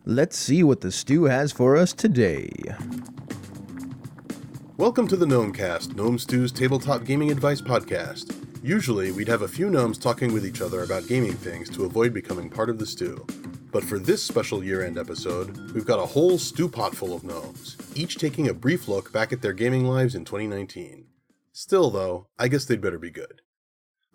Let's see what the stew has for us today. Welcome to the Gnomecast, Gnome Stew's tabletop gaming advice podcast. Usually, we'd have a few gnomes talking with each other about gaming things to avoid becoming part of the stew. But for this special year-end episode, we've got a whole stew pot full of gnomes, each taking a brief look back at their gaming lives in 2019. Still, though, I guess they'd better be good.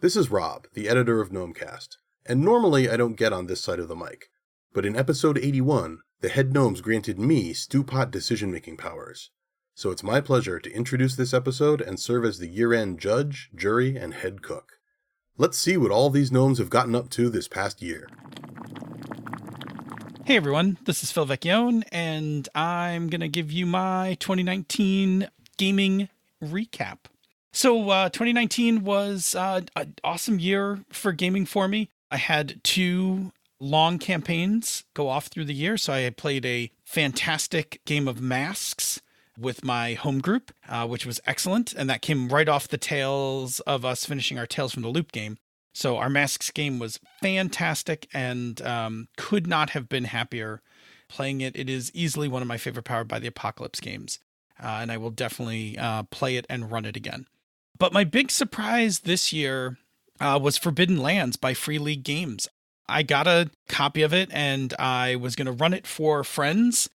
This is Rob, the editor of Gnomecast, and normally I don't get on this side of the mic. But in episode 81, the head gnomes granted me stew pot decision-making powers. So it's my pleasure to introduce this episode and serve as the year-end judge, jury, and head cook. Let's see what all these gnomes have gotten up to this past year. Hey everyone, this is Phil Vecchione, and I'm going to give you my 2019 gaming recap. So 2019 was an awesome year for gaming for me. I had 2 long campaigns go off through the year, so I played a fantastic game of Masks with my home group, which was excellent, and that came right off the tails of us finishing our Tales from the Loop game. So our Masks game was fantastic and could not have been happier playing it. It is easily one of my favorite Powered by the Apocalypse games, and I will definitely play it and run it again. But my big surprise this year was Forbidden Lands by Free League Games. I got a copy of it, and I was going to run it for friends,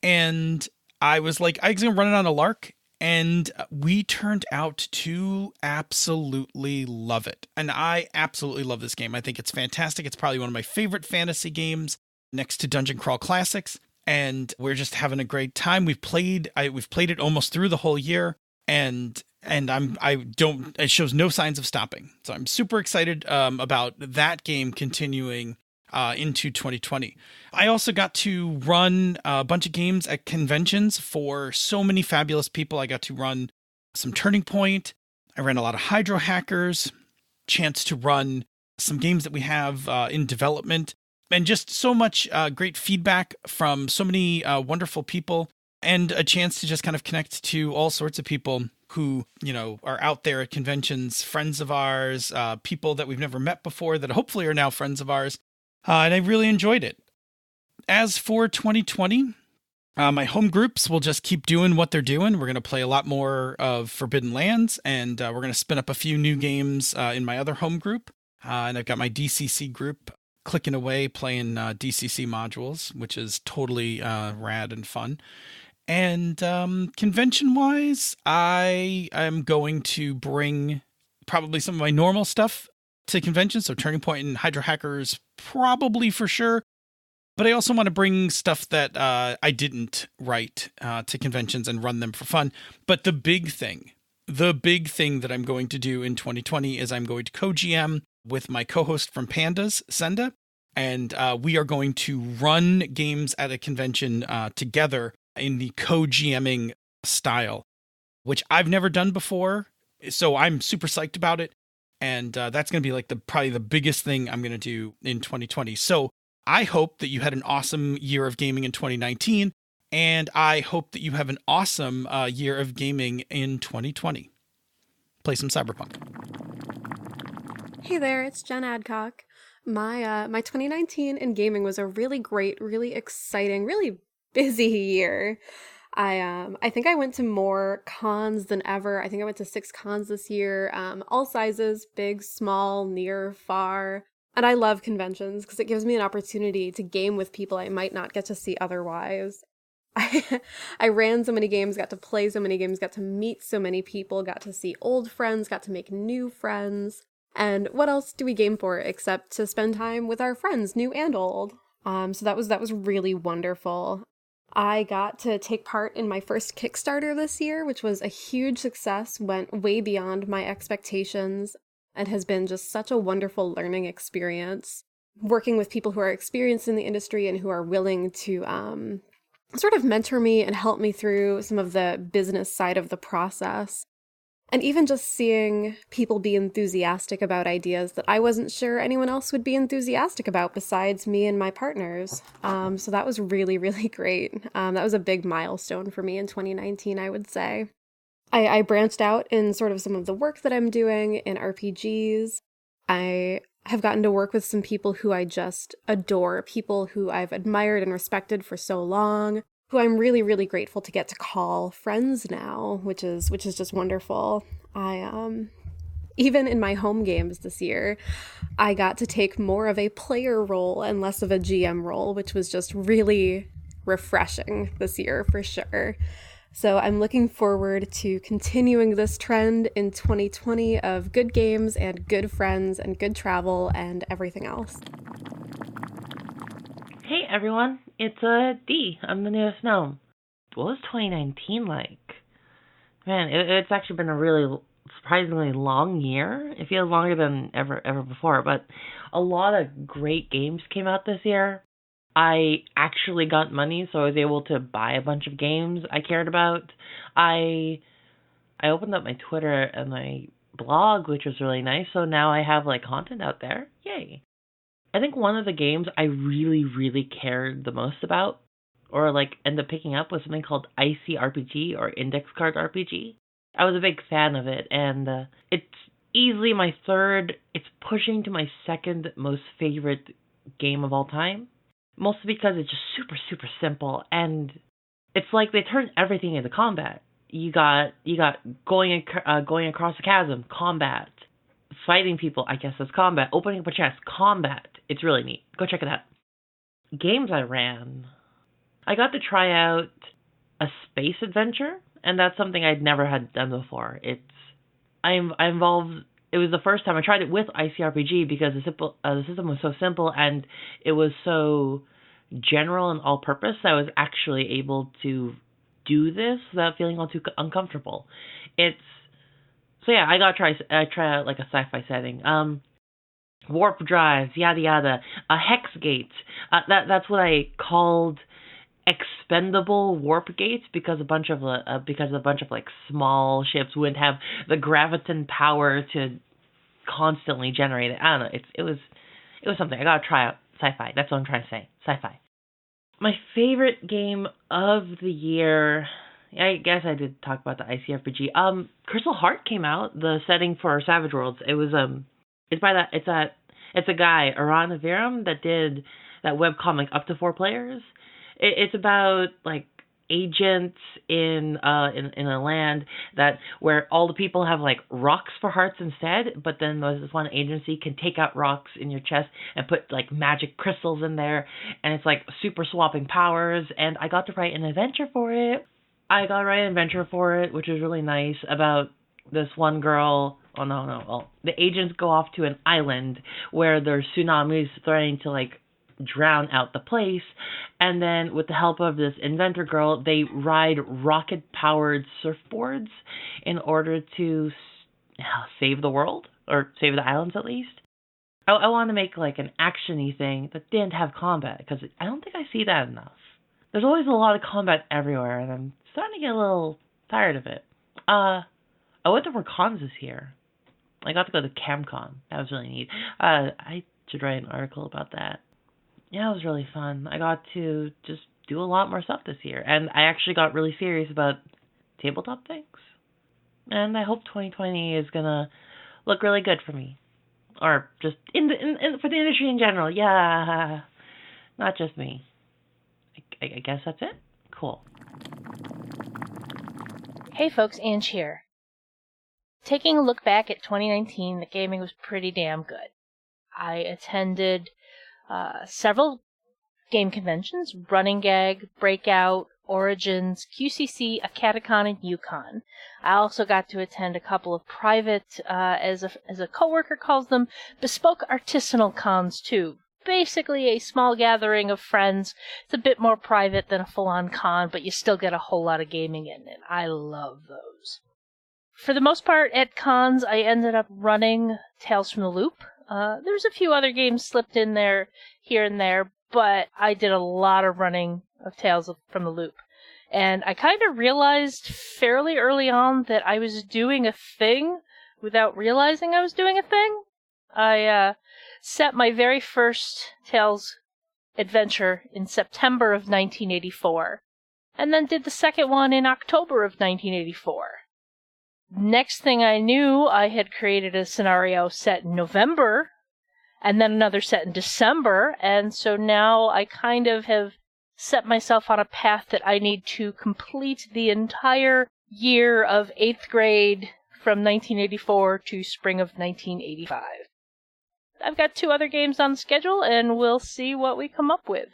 and I was going to run it on a lark. And we turned out to absolutely love it. And I absolutely love this game. I think it's fantastic. It's probably one of my favorite fantasy games next to Dungeon Crawl Classics. And we're just having a great time. We've played it almost through the whole year. And it shows no signs of stopping. So I'm super excited about that game continuing into 2020. I also got to run a bunch of games at conventions for so many fabulous people. I got to run some Turning Point. I ran a lot of Hydro Hackers, chance to run some games that we have in development, and just so much great feedback from so many wonderful people, and a chance to just kind of connect to all sorts of people who, are out there at conventions, friends of ours, people that we've never met before that hopefully are now friends of ours. And I really enjoyed it. As for 2020, my home groups will just keep doing what they're doing. We're going to play a lot more of Forbidden Lands, and we're going to spin up a few new games in my other home group. And I've got my DCC group clicking away playing DCC modules, which is totally rad and fun. And convention-wise, I am going to bring probably some of my normal stuff to conventions, so Turning Point and Hydro Hackers probably for sure. But I also want to bring stuff that I didn't write to conventions and run them for fun. But the big thing that I'm going to do in 2020 is I'm going to co-GM with my co-host from Pandas, Senda, and we are going to run games at a convention together in the co-GMing style, which I've never done before. So I'm super psyched about it. And that's going to be probably the biggest thing I'm going to do in 2020. So I hope that you had an awesome year of gaming in 2019. And I hope that you have an awesome year of gaming in 2020. Play some Cyberpunk. Hey there, it's Jen Adcock. My 2019 in gaming was a really great, really exciting, really busy year. I think I went to more cons than ever. I think I went to 6 cons this year, all sizes, big, small, near, far. And I love conventions because it gives me an opportunity to game with people I might not get to see otherwise. I ran so many games, got to play so many games, got to meet so many people, got to see old friends, got to make new friends. And what else do we game for except to spend time with our friends, new and old? So that was really wonderful. I got to take part in my first Kickstarter this year, which was a huge success, went way beyond my expectations, and has been just such a wonderful learning experience. Working with people who are experienced in the industry and who are willing to sort of mentor me and help me through some of the business side of the process. And even just seeing people be enthusiastic about ideas that I wasn't sure anyone else would be enthusiastic about besides me and my partners. So that was really, really great. That was a big milestone for me in 2019, I would say. I branched out in sort of some of the work that I'm doing in RPGs. I I've gotten to work with some people who I just adore, people who I've admired and respected for so long, who I'm really, really grateful to get to call friends now, which is just wonderful. Even in my home games this year, I got to take more of a player role and less of a GM role, which was just really refreshing this year for sure. So I'm looking forward to continuing this trend in 2020 of good games and good friends and good travel and everything else. Hey everyone, it's Dee. I'm the newest gnome. What was 2019 like? Man, it's actually been a really surprisingly long year. It feels longer than ever before, but a lot of great games came out this year. I actually got money, so I was able to buy a bunch of games I cared about. I opened up my Twitter and my blog, which was really nice, so now I have content out there. Yay. I think one of the games I really, really cared the most about, or ended up picking up, was something called ICRPG, or Index Card RPG. I was a big fan of it, and it's easily my third, it's pushing to my second most favorite game of all time. Mostly because it's just super, super simple, and it's like they turned everything into combat. You got going across the chasm, combat. Fighting people, I guess that's combat. Opening up a chest, combat. It's really neat. Go check it out. Games I ran. I got to try out a space adventure, and that's something I'd never had done before. I'm involved. It was the first time I tried it with ICRPG because the system was so simple and it was so general and all-purpose that I was actually able to do this without feeling all too uncomfortable. I got to try out a sci-fi setting. Warp drives, yada yada, hex gates. That's what I called expendable warp gates because a bunch of small ships wouldn't have the graviton power to constantly generate it. I don't know. It was something. I gotta try out sci-fi. That's what I'm trying to say. Sci-fi. My favorite game of the year. I guess I did talk about the ICRPG. Crystal Heart came out. The setting for Savage Worlds. It was it's a guy, Aran Aviram, that did that webcomic Up to 4 Players. It's about agents in a land where all the people have rocks for hearts instead, but then there's this one agency can take out rocks in your chest and put magic crystals in there, and it's super swapping powers. And I got to write an adventure for it. Which was really nice, about this one girl. Oh no. Well, the agents go off to an island where there's tsunamis threatening to drown out the place, and then with the help of this inventor girl, they ride rocket-powered surfboards in order to save the world, or save the islands at least. I want to make an action-y thing that didn't have combat, because I don't think I see that enough. There's always a lot of combat everywhere, and I'm starting to get a little tired of it. I went to Workons this year. I got to go to CamCon. That was really neat. I should write an article about that. Yeah, it was really fun. I got to just do a lot more stuff this year, and I actually got really serious about tabletop things. And I hope 2020 is gonna look really good for me, or just for the industry in general. Yeah, not just me. I guess that's it. Cool. Hey folks, Ange here. Taking a look back at 2019, the gaming was pretty damn good. I attended several game conventions: Running Gag, Breakout, Origins, QCC, a Catacon, and Yukon. I also got to attend a couple of private, as a coworker calls them, bespoke artisanal cons too. Basically a small gathering of friends. It's a bit more private than a full-on con, but you still get a whole lot of gaming in it. I love those. For the most part, at cons, I ended up running Tales from the Loop. There's a few other games slipped in there, here and there, but I did a lot of running of Tales from the Loop. And I kind of realized fairly early on that I was doing a thing without realizing I was doing a thing. I set my very first Tales adventure in September of 1984, and then did the second one in October of 1984. Next thing I knew, I had created a scenario set in November, and then another set in December. And so now I kind of have set myself on a path that I need to complete the entire year of 8th grade from 1984 to spring of 1985. I've got 2 other games on the schedule, and we'll see what we come up with.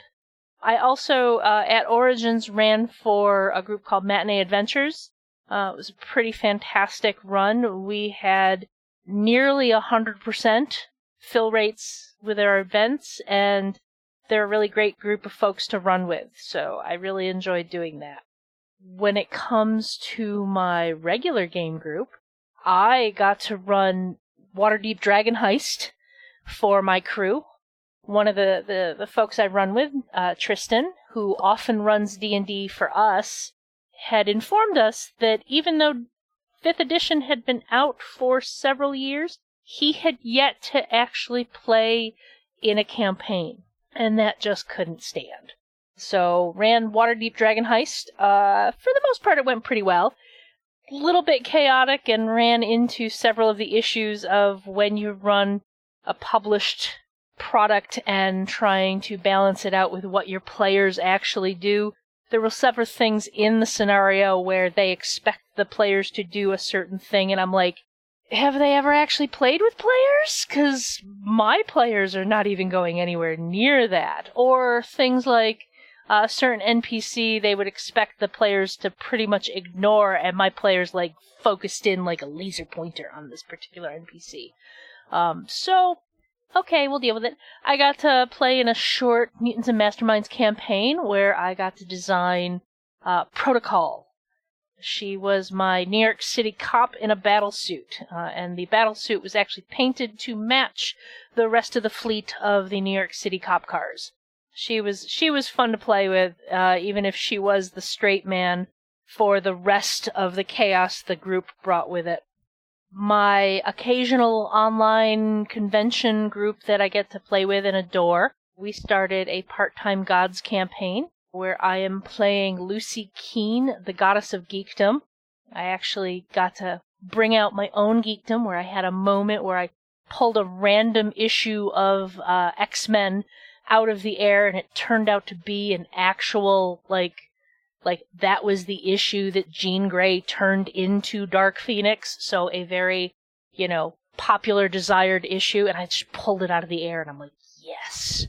I also, at Origins, ran for a group called Matinee Adventures. It was a pretty fantastic run. We had nearly 100% fill rates with our events, and they're a really great group of folks to run with, so I really enjoyed doing that. When it comes to my regular game group, I got to run Waterdeep Dragon Heist for my crew. One of the folks I run with, Tristan, who often runs D&D for us, had informed us that even though 5th edition had been out for several years, he had yet to actually play in a campaign, and that just couldn't stand. So, ran Waterdeep Dragon Heist. For the most part, it went pretty well. A little bit chaotic, and ran into several of the issues of when you run a published product and trying to balance it out with what your players actually do. There were several things in the scenario where they expect the players to do a certain thing, and I'm like, have they ever actually played with players? Because my players are not even going anywhere near that. Or things like a certain NPC they would expect the players to pretty much ignore, and my players like focused in like a laser pointer on this particular NPC. So, okay, we'll deal with it. I got to play in a short Mutants and Masterminds campaign where I got to design Protocol. She was my New York City cop in a battle suit, and the battle suit was actually painted to match the rest of the fleet of the New York City cop cars. She was fun to play with, even if she was the straight man for the rest of the chaos the group brought with it. My occasional online convention group that I get to play with and adore, we started a part-time gods campaign where I am playing Lucy Keene, the goddess of geekdom. I actually got to bring out my own geekdom, where I had a moment where I pulled a random issue of X-Men out of the air, and it turned out to be an actual, like that was the issue that Jean Grey turned into Dark Phoenix, so a very, popular, desired issue, and I just pulled it out of the air, and I'm like, yes.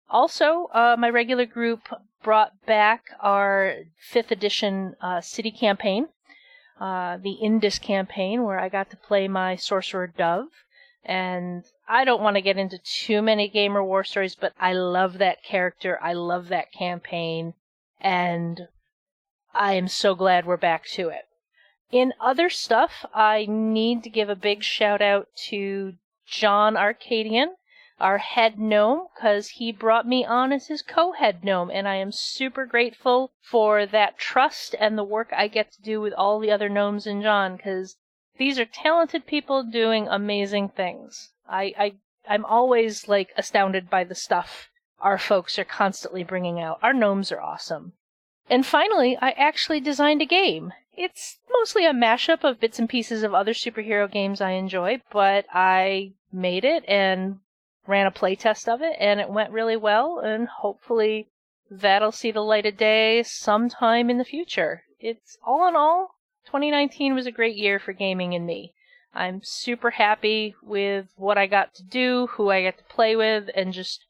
Also, my regular group brought back our 5th edition city campaign, the Indus campaign, where I got to play my Sorcerer Dove. And I don't want to get into too many gamer war stories, but I love that character, I love that campaign, and I am so glad we're back to it. In other stuff, I need to give a big shout out to John Arcadian, our head gnome, because he brought me on as his co-head gnome, and I am super grateful for that trust and the work I get to do with all the other gnomes and John, because these are talented people doing amazing things. I'm always, astounded by the stuff our folks are constantly bringing out. Our gnomes are awesome. And finally, I actually designed a game. It's mostly a mashup of bits and pieces of other superhero games I enjoy, but I made it and ran a playtest of it, and it went really well, and hopefully that'll see the light of day sometime in the future. It's all in all, 2019 was a great year for gaming and me. I'm super happy with what I got to do, who I got to play with, and just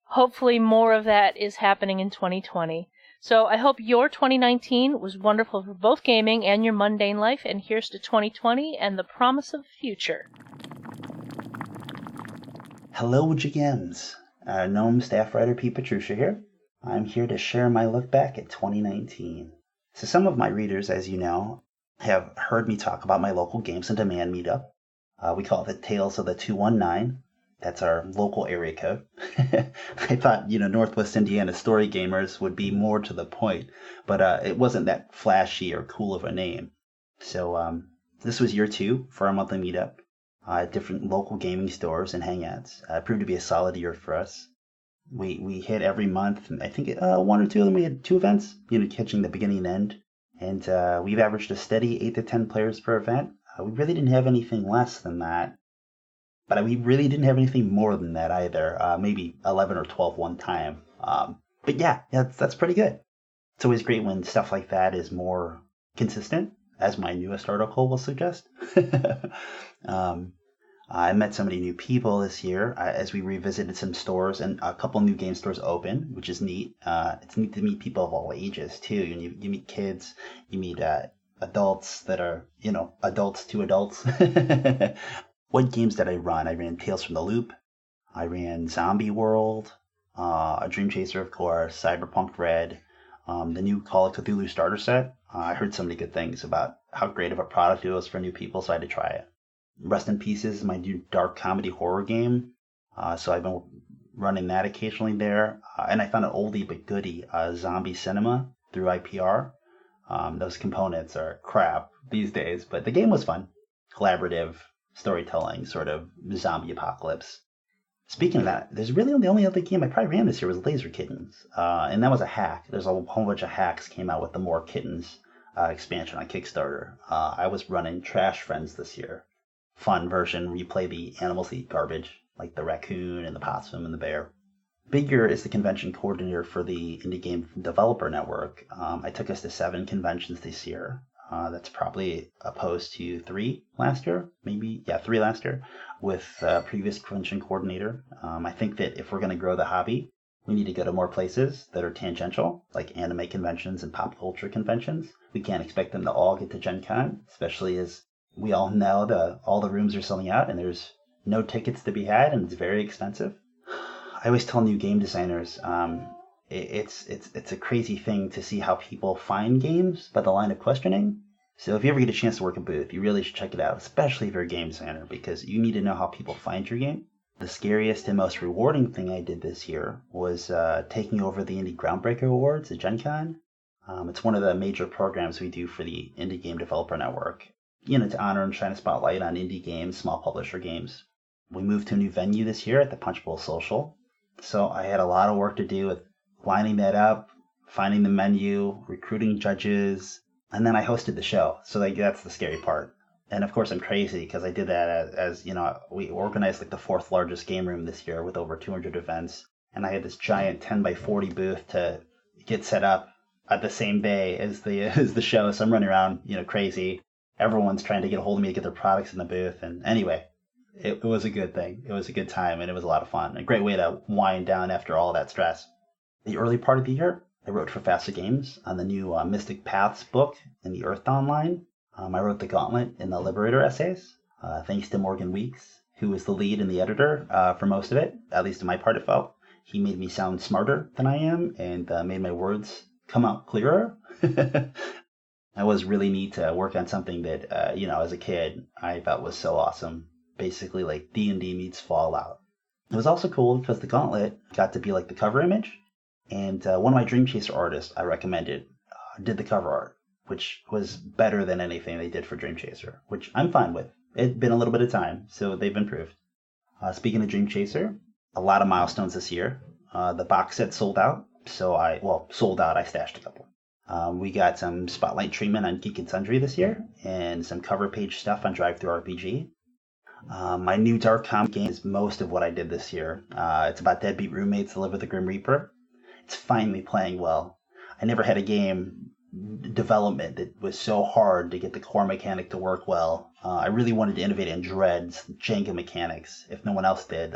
hopefully more of that is happening in 2020. So I hope your 2019 was wonderful for both gaming and your mundane life, and here's to 2020 and the promise of the future. Hello, GMs. Gnome staff writer Pete Petruccia here. I'm here to share my look back at 2019. So some of my readers, as you know, have heard me talk about my local Games on Demand meetup. We call it the Tales of the 219. That's our local area code. I thought, Northwest Indiana story gamers would be more to the point, but it wasn't that flashy or cool of a name. So this was year 2 for our monthly meetup. Different local gaming stores and hangouts. Proved to be a solid year for us. We hit every month, and I think 1 or 2 of them we had 2 events, catching the beginning and end. And we've averaged a steady 8 to 10 players per event. We really didn't have anything less than that. But we really didn't have anything more than that either. Maybe 11 or 12 one time. But yeah, that's pretty good. It's always great when stuff like that is more consistent, as my newest article will suggest. I met so many new people this year as we revisited some stores, and a couple new game stores open, which is neat. It's neat to meet people of all ages too. You meet kids, you meet adults that are, adults to adults. What games did I run? I ran Tales from the Loop. I ran Zombie World, a Dream Chaser, of course, Cyberpunk Red, the new Call of Cthulhu starter set. I heard so many good things about how great of a product it was for new people, so I had to try it. Rust in Pieces is my new dark comedy horror game, so I've been running that occasionally there. And I found an oldie but goodie, Zombie Cinema through IPR. Those components are crap these days, but the game was fun. Collaborative storytelling, sort of zombie apocalypse. Speaking of that, there's really the only other game I probably ran this year was Laser Kittens, and that was a hack. There's a whole bunch of hacks came out with the More Kittens expansion on Kickstarter. I was running Trash Friends this year. Fun version where you play the animals that eat garbage, like the raccoon and the possum and the bear. Bigger is the convention coordinator for the Indie Game Developer Network. I took us to 7 conventions this year. That's probably opposed to 3 last year, 3 last year, with previous convention coordinator. I think that if we're going to grow the hobby, we need to go to more places that are tangential, like anime conventions and pop culture conventions. We can't expect them to all get to Gen Con, especially as we all know all the rooms are selling out and there's no tickets to be had and it's very expensive. I always tell new game designers, it's a crazy thing to see how people find games by the line of questioning. So if you ever get a chance to work a booth, you really should check it out, especially if you're a game designer, because you need to know how people find your game. The scariest and most rewarding thing I did this year was taking over the Indie Groundbreaker Awards at Gen Con. It's one of the major programs we do for the Indie Game Developer Network, to honor and shine a spotlight on indie games, small publisher games. We moved to a new venue this year at the Punch Bowl Social. So I had a lot of work to do with lining that up, finding the menu, recruiting judges, and then I hosted the show. So that's the scary part. And of course I'm crazy because I did that as we organized like the 4th largest game room this year with over 200 events. And I had this giant 10 by 40 booth to get set up at the same day as the show. So I'm running around, crazy. Everyone's trying to get a hold of me to get their products in the booth. And anyway, it was a good thing. It was a good time and it was a lot of fun. A great way to wind down after all that stress. The early part of the year, I wrote for Faster Games on the new Mystic Paths book in the Earthdawn line. I wrote the Gauntlet in the Liberator essays, thanks to Morgan Weeks, who was the lead and the editor for most of it, at least in my part it felt. He made me sound smarter than I am and made my words come out clearer. That was really neat to work on something that, as a kid, I thought was so awesome. Basically like D&D meets Fallout. It was also cool because the Gauntlet got to be like the cover image. And one of my Dream Chaser artists I recommended did the cover art, which was better than anything they did for Dream Chaser, which I'm fine with. It's been a little bit of time, so they've improved. Speaking of Dream Chaser, a lot of milestones this year. The box set sold out, I stashed a couple. We got some spotlight treatment on Geek and Sundry this year, and some cover page stuff on Drive-Thru RPG. My new dark comic game is most of what I did this year. It's about deadbeat roommates that live with the Grim Reaper. It's finally playing well. I never had a game development that was so hard to get the core mechanic to work well. I really wanted to innovate in Dread's Jenga mechanics, if no one else did.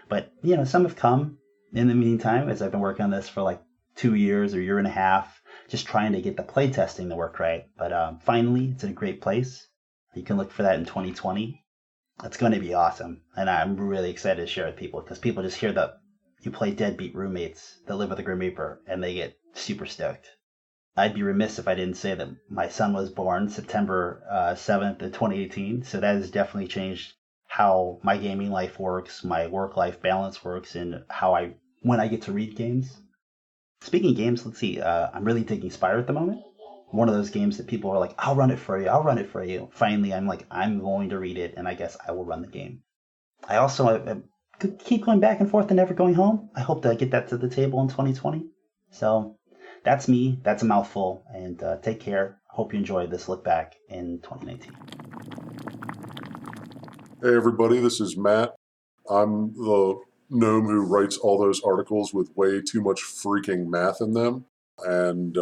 But some have come in the meantime as I've been working on this for like 2 years or year and a half, just trying to get the playtesting to work right. But finally, it's in a great place. You can look for that in 2020. It's going to be awesome, and I'm really excited to share it with people because people just hear that you play deadbeat roommates that live with the Grim Reaper, and they get super stoked. I'd be remiss if I didn't say that my son was born September 7th of 2018, so that has definitely changed how my gaming life works, my work-life balance works, and when I get to read games. Speaking of games, let's see, I'm really digging Spire at the moment. One of those games that people are like, I'll run it for you. Finally, I'm like, I'm going to read it, and I guess I will run the game. I also keep going back and forth and never going home. I hope to get that to the table in 2020. So that's me. That's a mouthful. And take care. Hope you enjoyed this look back in 2019. Hey everybody, this is Matt. I'm the gnome who writes all those articles with way too much freaking math in them and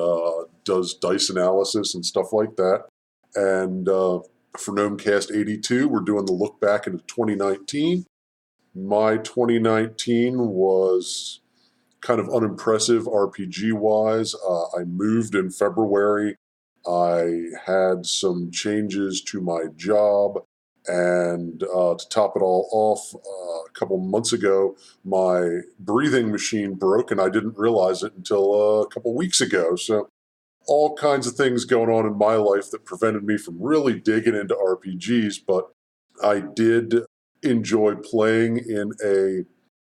does dice analysis and stuff like that. And for Gnomecast 82, we're doing the look back into 2019. My 2019 was kind of unimpressive RPG wise. I moved in February. I had some changes to my job. And to top it all off, a couple months ago, my breathing machine broke, and I didn't realize it until a couple weeks ago. So, all kinds of things going on in my life that prevented me from really digging into RPGs. But I did enjoy playing in a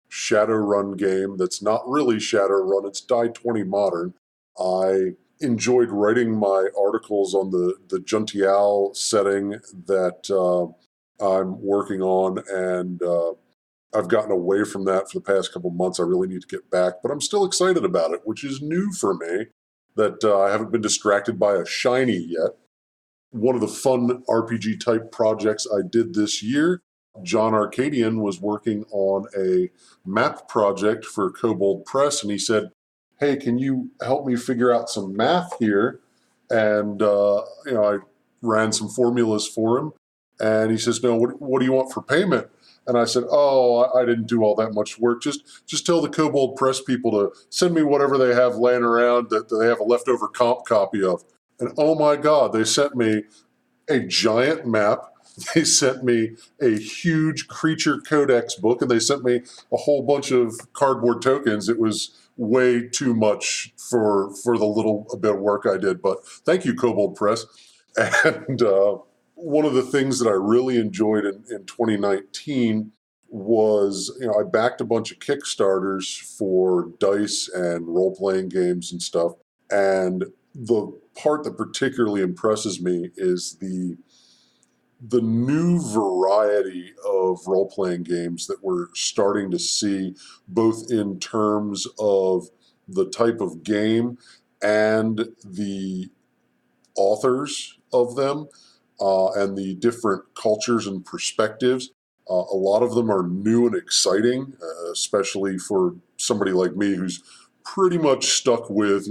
Shadowrun game that's not really Shadowrun, it's Die 20 Modern. I enjoyed writing my articles on the Juntial setting that I'm working on, and I've gotten away from that for the past couple months. I really need to get back, but I'm still excited about it, which is new for me, that I haven't been distracted by a shiny yet. One of the fun RPG type projects I did this year, John Arcadian was working on a map project for Kobold Press, and he said, "Hey, can you help me figure out some math here?" And I ran some formulas for him, and he says, "No, what do you want for payment?" And I said, "Oh, I didn't do all that much work. Just tell the Kobold Press people to send me whatever they have laying around that they have a leftover comp copy of." And oh my God, they sent me a giant map. They sent me a huge creature codex book, and they sent me a whole bunch of cardboard tokens. It was way too much for the little bit of work I did. But thank you, Kobold Press. And one of the things that I really enjoyed in 2019 was, I backed a bunch of Kickstarters for dice and role-playing games and stuff. And the part that particularly impresses me is the new variety of role-playing games that we're starting to see, both in terms of the type of game and the authors of them, and the different cultures and perspectives. A lot of them are new and exciting, especially for somebody like me who's pretty much stuck with,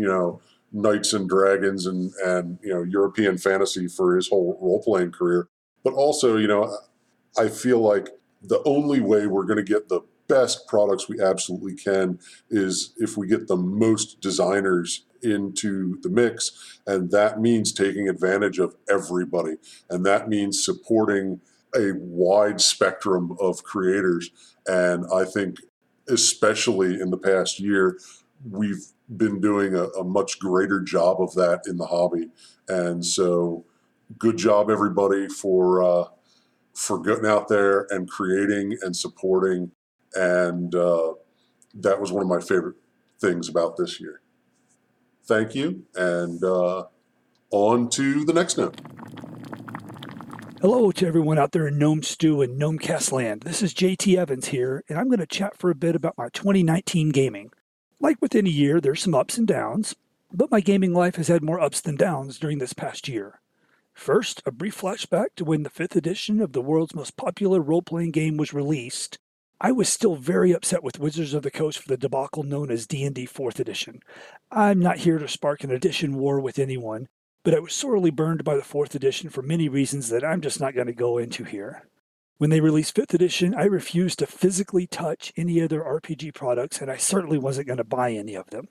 knights and dragons and European fantasy for his whole role-playing career. But also, I feel like the only way we're going to get the best products we absolutely can is if we get the most designers into the mix. And that means taking advantage of everybody. And that means supporting a wide spectrum of creators. And I think, especially in the past year, we've been doing a much greater job of that in the hobby. And so, good job, everybody, for getting out there and creating and supporting. And that was one of my favorite things about this year. Thank you, and on to the next note. Hello to everyone out there in Gnome Stew and Gnomecast land. This is JT Evans here, and I'm going to chat for a bit about my 2019 gaming. Like within a year, there's some ups and downs, but my gaming life has had more ups than downs during this past year. First, a brief flashback to when the 5th edition of the world's most popular role-playing game was released. I was still very upset with Wizards of the Coast for the debacle known as D&D 4th edition. I'm not here to spark an edition war with anyone, but I was sorely burned by the 4th edition for many reasons that I'm just not going to go into here. When they released 5th edition, I refused to physically touch any other RPG products, and I certainly wasn't going to buy any of them.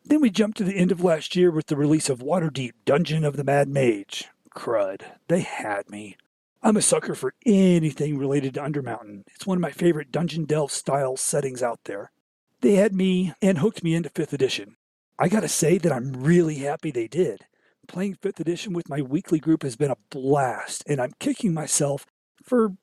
Then we jumped to the end of last year with the release of Waterdeep Dungeon of the Mad Mage. Crud. They had me. I'm a sucker for anything related to Undermountain. It's one of my favorite Dungeon Delve style settings out there. They had me and hooked me into 5th edition. I gotta say that I'm really happy they did. Playing 5th edition with my weekly group has been a blast, and I'm kicking myself for,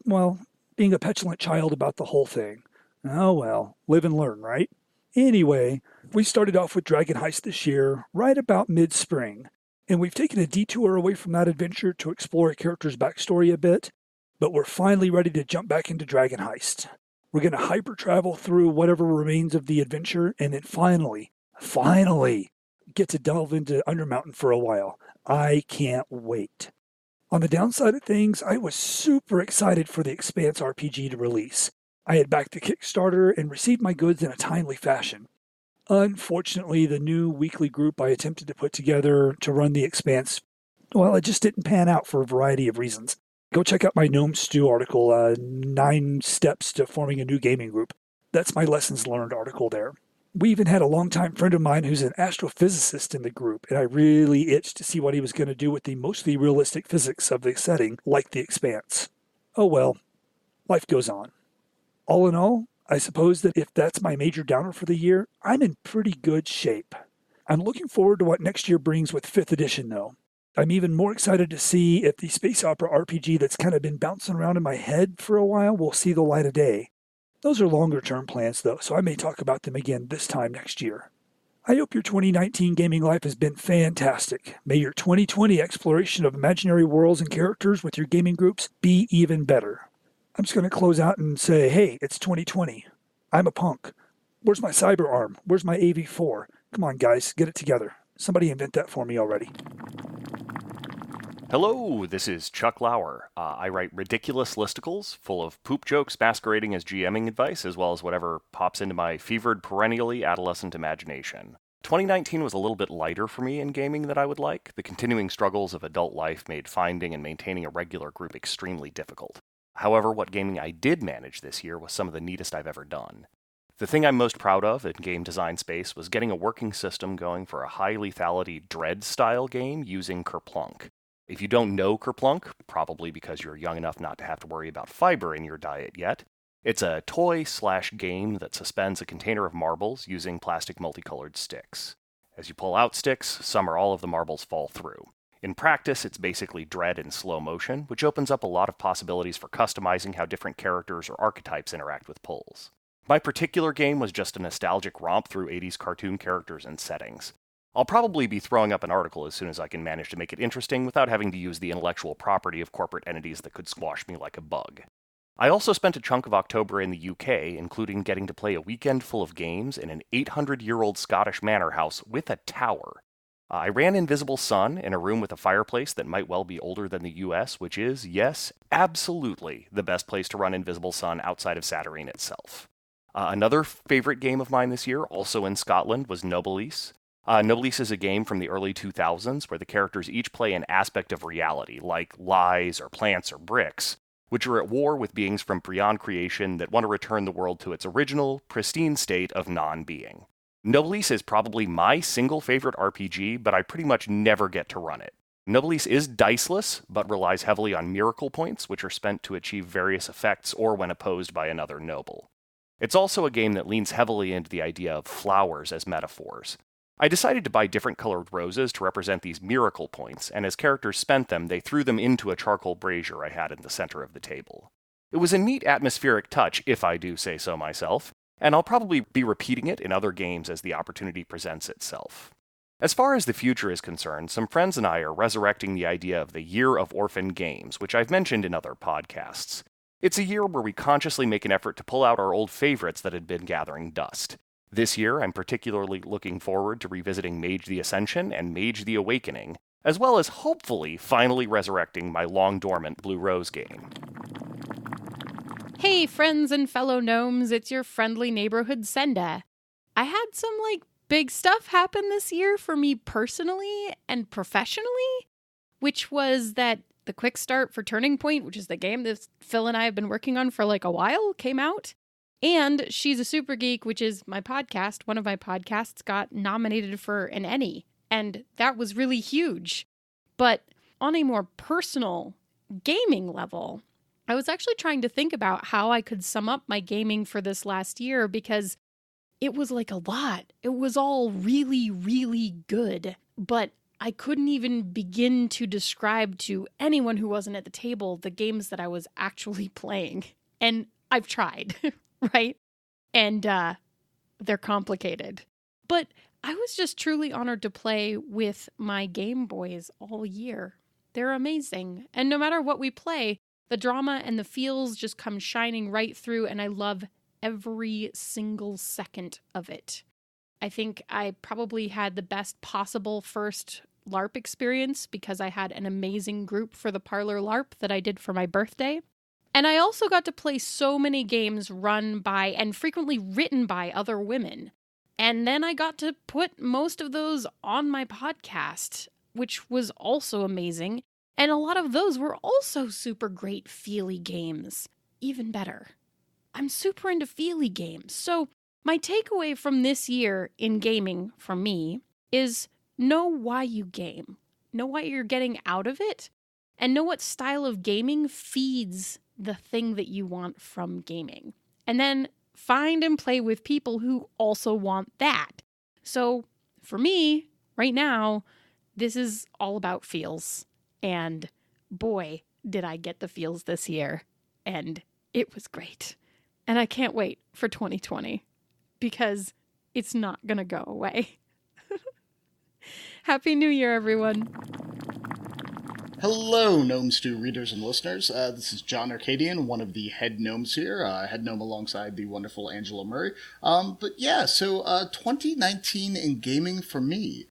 being a petulant child about the whole thing. Oh well, live and learn, right? Anyway, we started off with Dragon Heist this year, right about mid-spring. And we've taken a detour away from that adventure to explore a character's backstory a bit, but we're finally ready to jump back into Dragon Heist. We're going to hyper travel through whatever remains of the adventure, and then finally, get to delve into Undermountain for a while. I can't wait. On the downside of things, I was super excited for the Expanse RPG to release. I had backed the Kickstarter and received my goods in a timely fashion. Unfortunately, the new weekly group I attempted to put together to run the Expanse, well, it just didn't pan out for a variety of reasons. Go check out my Gnome Stew article, 9 Steps to Forming a New Gaming Group. That's my lessons learned article there. We even had a longtime friend of mine who's an astrophysicist in the group, and I really itched to see what he was going to do with the mostly realistic physics of the setting, like the Expanse. Oh well, life goes on. All in all, I suppose that if that's my major downer for the year, I'm in pretty good shape. I'm looking forward to what next year brings with 5th edition, though. I'm even more excited to see if the space opera RPG that's kind of been bouncing around in my head for a while will see the light of day. Those are longer-term plans, though, so I may talk about them again this time next year. I hope your 2019 gaming life has been fantastic. May your 2020 exploration of imaginary worlds and characters with your gaming groups be even better. I'm just going to close out and say, hey, it's 2020. I'm a punk. Where's my cyber arm? Where's my AV4? Come on, guys, get it together. Somebody invent that for me already. Hello, this is Chuck Lauer. I write ridiculous listicles full of poop jokes masquerading as GMing advice, as well as whatever pops into my fevered, perennially adolescent imagination. 2019 was a little bit lighter for me in gaming than I would like. The continuing struggles of adult life made finding and maintaining a regular group extremely difficult. However, what gaming I did manage this year was some of the neatest I've ever done. The thing I'm most proud of in game design space was getting a working system going for a high lethality Dread-style game using Kerplunk. If you don't know Kerplunk, probably because you're young enough not to have to worry about fiber in your diet yet, it's a toy/game that suspends a container of marbles using plastic multicolored sticks. As you pull out sticks, some or all of the marbles fall through. In practice, it's basically Dread in slow motion, which opens up a lot of possibilities for customizing how different characters or archetypes interact with pulls. My particular game was just a nostalgic romp through 80s cartoon characters and settings. I'll probably be throwing up an article as soon as I can manage to make it interesting without having to use the intellectual property of corporate entities that could squash me like a bug. I also spent a chunk of October in the UK, including getting to play a weekend full of games in an 800-year-old Scottish manor house with a tower. I ran Invisible Sun in a room with a fireplace that might well be older than the US, which is, yes, absolutely the best place to run Invisible Sun outside of Saturnine itself. Another favorite game of mine this year, also in Scotland, was Nobilis. Nobilis is a game from the early 2000s where the characters each play an aspect of reality, like lies or plants or bricks, which are at war with beings from beyond creation that want to return the world to its original, pristine state of non-being. Nobilis is probably my single favorite RPG, but I pretty much never get to run it. Nobilis is diceless, but relies heavily on miracle points, which are spent to achieve various effects or when opposed by another noble. It's also a game that leans heavily into the idea of flowers as metaphors. I decided to buy different colored roses to represent these miracle points, and as characters spent them, they threw them into a charcoal brazier I had in the center of the table. It was a neat atmospheric touch, if I do say so myself, and I'll probably be repeating it in other games as the opportunity presents itself. As far as the future is concerned, some friends and I are resurrecting the idea of the Year of Orphan Games, which I've mentioned in other podcasts. It's a year where we consciously make an effort to pull out our old favorites that had been gathering dust. This year, I'm particularly looking forward to revisiting Mage the Ascension and Mage the Awakening, as well as hopefully finally resurrecting my long-dormant Blue Rose game. Hey, friends and fellow gnomes, it's your friendly neighborhood Senda. I had some, big stuff happen this year for me personally and professionally, which was that the quick start for Turning Point, which is the game that Phil and I have been working on for a while, came out. And She's a Super Geek, which is my podcast, one of my podcasts, got nominated for an Emmy. And that was really huge. But on a more personal gaming level, I was actually trying to think about how I could sum up my gaming for this last year because it was a lot. It was all really, really good. But I couldn't even begin to describe to anyone who wasn't at the table the games that I was actually playing. And I've tried. Right? And they're complicated. But I was just truly honored to play with my Game Boys all year. They're amazing. And no matter what we play, the drama and the feels just come shining right through, and I love every single second of it. I think I probably had the best possible first LARP experience because I had an amazing group for the Parlor LARP that I did for my birthday. And I also got to play so many games run by and frequently written by other women. And then I got to put most of those on my podcast, which was also amazing. And a lot of those were also super great feely games. Even better. I'm super into feely games. So my takeaway from this year in gaming, for me, is know why you game. Know what you're getting out of it. And know what style of gaming feeds the thing that you want from gaming. And then find and play with people who also want that. So for me, right now, this is all about feels. And boy, did I get the feels this year. And it was great. And I can't wait for 2020 because it's not going to go away. Happy New Year, everyone. Hello, Gnome Stew readers and listeners. This is John Arcadian, one of the head gnomes here, head gnome alongside the wonderful Angela Murray. But yeah, so 2019 in gaming for me.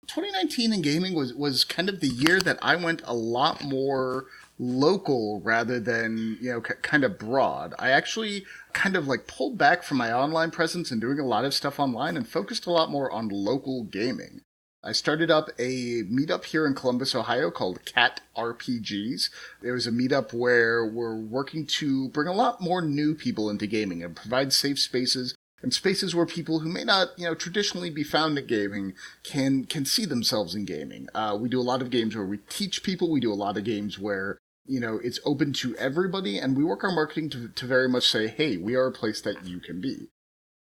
2019 in gaming was kind of the year that I went a lot more local rather than, kind of broad. I actually kind of like pulled back from my online presence and doing a lot of stuff online and focused a lot more on local gaming. I started up a meetup here in Columbus, Ohio called Cat RPGs. It was a meetup where we're working to bring a lot more new people into gaming and provide safe spaces and spaces where people who may not, traditionally be found in gaming can see themselves in gaming. We do a lot of games where we teach people. We do a lot of games where, it's open to everybody. And we work our marketing to very much say, hey, we are a place that you can be.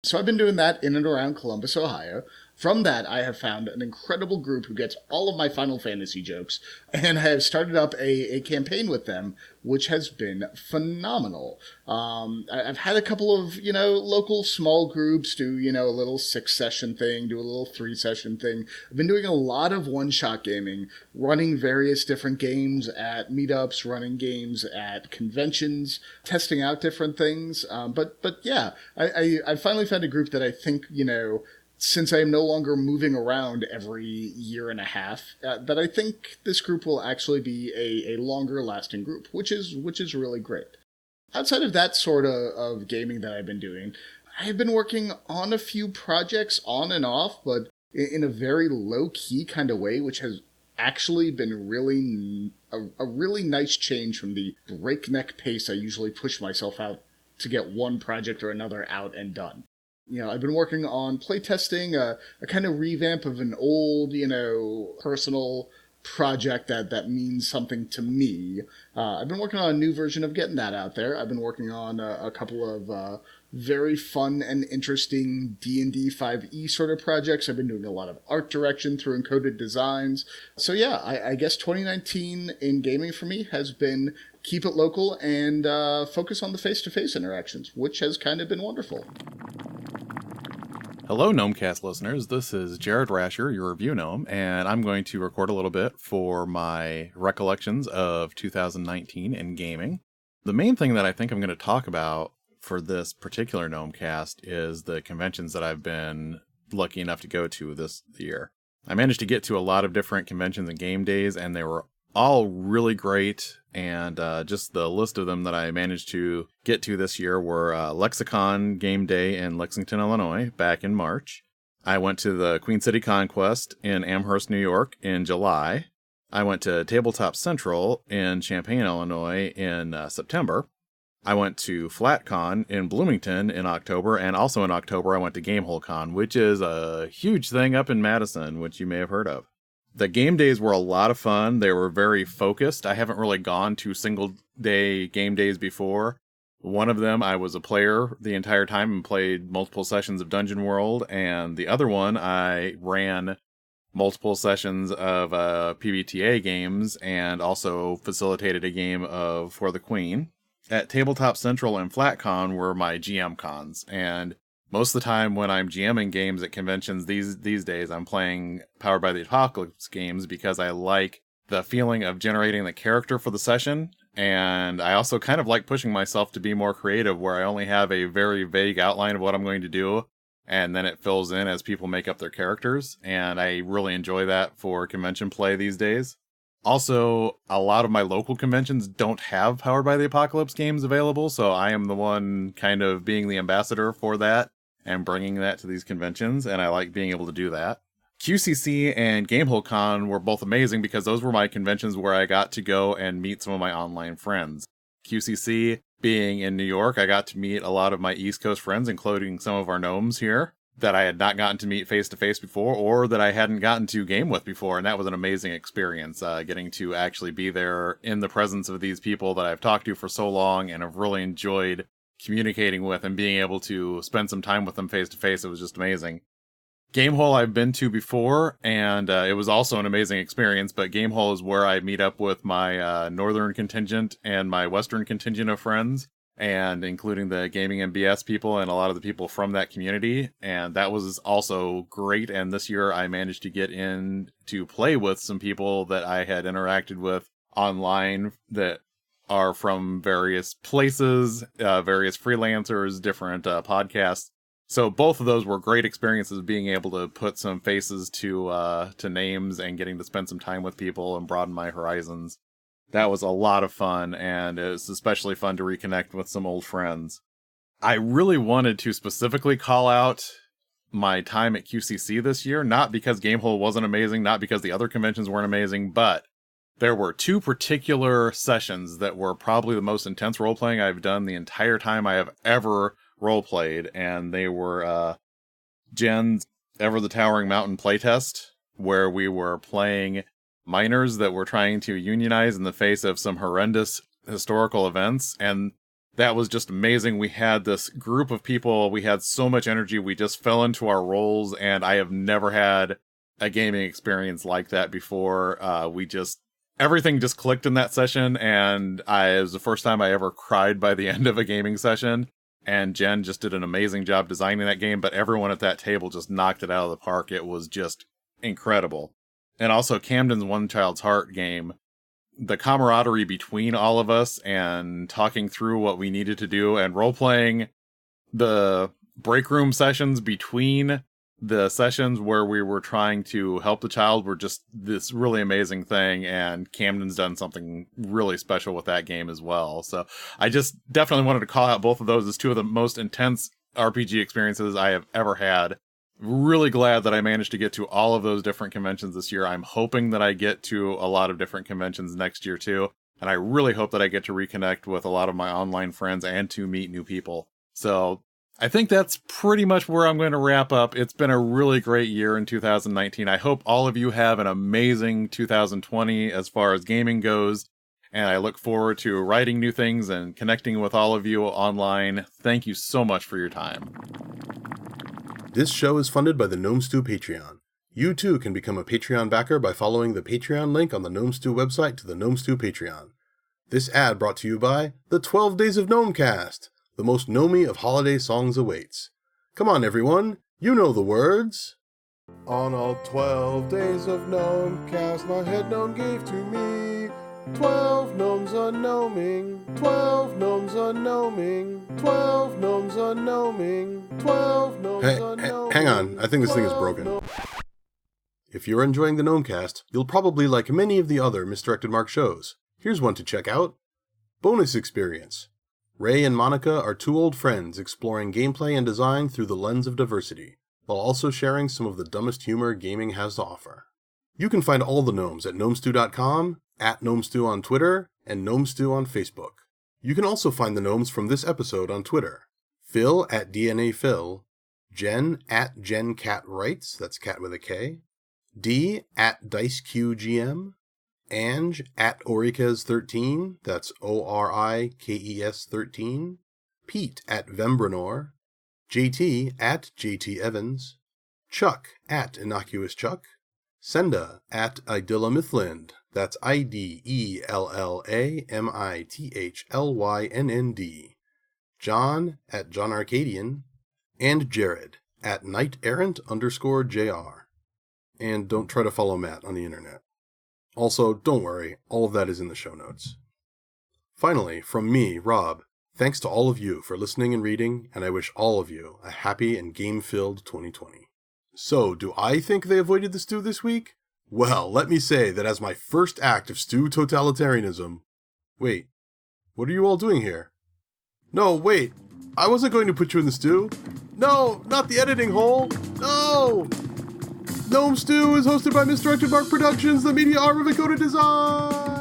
So I've been doing that in and around Columbus, Ohio. From that, I have found an incredible group who gets all of my Final Fantasy jokes, and I have started up a campaign with them, which has been phenomenal. I've had a couple of, local small groups do, a little 6-session thing, do a little 3-session thing. I've been doing a lot of one-shot gaming, running various different games at meetups, running games at conventions, testing out different things. But yeah, I finally found a group that I think, since I am no longer moving around every year and a half, that I think this group will actually be a longer lasting group, which is really great. Outside of that sort of gaming that I've been doing, I have been working on a few projects on and off, but in a very low key kind of way, which has actually been really a really nice change from the breakneck pace I usually push myself out to get one project or another out and done. I've been working on playtesting, a kind of revamp of an old, personal project that means something to me. I've been working on a new version of getting that out there. I've been working on a couple of very fun and interesting D&D 5e sort of projects. I've been doing a lot of art direction through Encoded Designs. So yeah, I guess 2019 in gaming for me has been keep it local and focus on the face-to-face interactions, which has kind of been wonderful. Hello, Gnomecast listeners. This is Jared Rasher, your review gnome, and I'm going to record a little bit for my recollections of 2019 in gaming. The main thing that I think I'm going to talk about for this particular Gnomecast is the conventions that I've been lucky enough to go to this year. I managed to get to a lot of different conventions and game days, and they were all really great, and just the list of them that I managed to get to this year were Lexicon Game Day in Lexington, Illinois, back in March. I went to the Queen City Conquest in Amherst, New York in July. I went to Tabletop Central in Champaign, Illinois in September. I went to FlatCon in Bloomington in October, and also in October I went to GameholeCon, which is a huge thing up in Madison, which you may have heard of. The game days were a lot of fun. They were very focused. I haven't really gone to single-day game days before. One of them, I was a player the entire time and played multiple sessions of Dungeon World, and the other one, I ran multiple sessions of PBTA games and also facilitated a game of For the Queen. At Tabletop Central and FlatCon were my GM cons, and most of the time when I'm GMing games at conventions these days, I'm playing Powered by the Apocalypse games because I like the feeling of generating the character for the session, and I also kind of like pushing myself to be more creative where I only have a very vague outline of what I'm going to do, and then it fills in as people make up their characters, and I really enjoy that for convention play these days. Also, a lot of my local conventions don't have Powered by the Apocalypse games available, so I am the one kind of being the ambassador for that and bringing that to these conventions, and I like being able to do that. QCC and Gamehole Con were both amazing because those were my conventions where I got to go and meet some of my online friends. QCC being in New York, I got to meet a lot of my East Coast friends, including some of our gnomes here, that I had not gotten to meet face-to-face before, or that I hadn't gotten to game with before, and that was an amazing experience, getting to actually be there in the presence of these people that I've talked to for so long and have really enjoyed communicating with and being able to spend some time with them face-to-face. It was just amazing. Gamehole I've been to before, and it was also an amazing experience, but Gamehole is where I meet up with my northern contingent and my western contingent of friends, and including the Gaming MBS people and a lot of the people from that community, and that was also great. And this year I managed to get in to play with some people that I had interacted with online that are from various places, various freelancers, different podcasts. So both of those were great experiences, being able to put some faces to names and getting to spend some time with people and broaden my horizons. That was a lot of fun, and it was especially fun to reconnect with some old friends. I really wanted to specifically call out my time at QCC this year, not because Gamehole wasn't amazing, not because the other conventions weren't amazing, but there were two particular sessions that were probably the most intense role-playing I've done the entire time I have ever role-played, and they were Jen's Ever the Towering Mountain playtest, where we were playing miners that were trying to unionize in the face of some horrendous historical events, and that was just amazing. We had this group of people, we had so much energy, we just fell into our roles, and I have never had a gaming experience like that before. Everything just clicked in that session, and it was the first time I ever cried by the end of a gaming session. And Jen just did an amazing job designing that game, but everyone at that table just knocked it out of the park. It was just incredible. And also Camden's One Child's Heart game, the camaraderie between all of us and talking through what we needed to do and role-playing the break room sessions between the sessions where we were trying to help the child were just this really amazing thing, and Camden's done something really special with that game as well. So I just definitely wanted to call out both of those as two of the most intense RPG experiences I have ever had. Really glad that I managed to get to all of those different conventions this year. I'm hoping that I get to a lot of different conventions next year too, and I really hope that I get to reconnect with a lot of my online friends and to meet new people. So I think that's pretty much where I'm going to wrap up. It's been a really great year in 2019. I hope all of you have an amazing 2020 as far as gaming goes, and I look forward to writing new things and connecting with all of you online. Thank you so much for your time. This show is funded by the Gnome Stew Patreon. You too can become a Patreon backer by following the Patreon link on the Gnome Stew website to the Gnome Stew Patreon. This ad brought to you by the 12 Days of Gnomecast. The most gnomey of holiday songs awaits. Come on, everyone, you know the words. On all 12 days of Gnomecast, my head gnome gave to me 12 gnomes a-gnoming, 12 gnomes a-gnoming, 12 gnomes a-gnoming, 12 gnomes a-gnoming. Hang on, I think this thing is broken. If you're enjoying the Gnomecast, you'll probably like many of the other Misdirected Mark shows. Here's one to check out. Bonus Experience. Ray and Monica are two old friends exploring gameplay and design through the lens of diversity, while also sharing some of the dumbest humor gaming has to offer. You can find all the gnomes at gnomestew.com, at gnomestew on Twitter, and gnomestew on Facebook. You can also find the gnomes from this episode on Twitter. Phil at DNAPhil, Jen at JenCatWrites, that's cat with a K, D at DiceQGM, Ange at Orikes13, that's Orikes 13, Pete at Vembranor, JT at JT Evans, Chuck at Innocuous Chuck, Senda at Idilla Mithland, that's IDELLAMITHLYNND, John at John Arcadian, and Jared at Knighterrant_JR. And don't try to follow Matt on the internet. Also, don't worry, all of that is in the show notes. Finally, from me, Rob, Thanks to all of you for listening and reading, and I wish all of you a happy and game-filled 2020. So, do I think they avoided the stew this week? Well, let me say that as my first act of stew totalitarianism... Wait, what are you all doing here? No, wait, I wasn't going to put you in the stew. No, not the editing hole. No! Gnome Stew is hosted by Misdirected Mark Productions, the media arm of Dakota Design!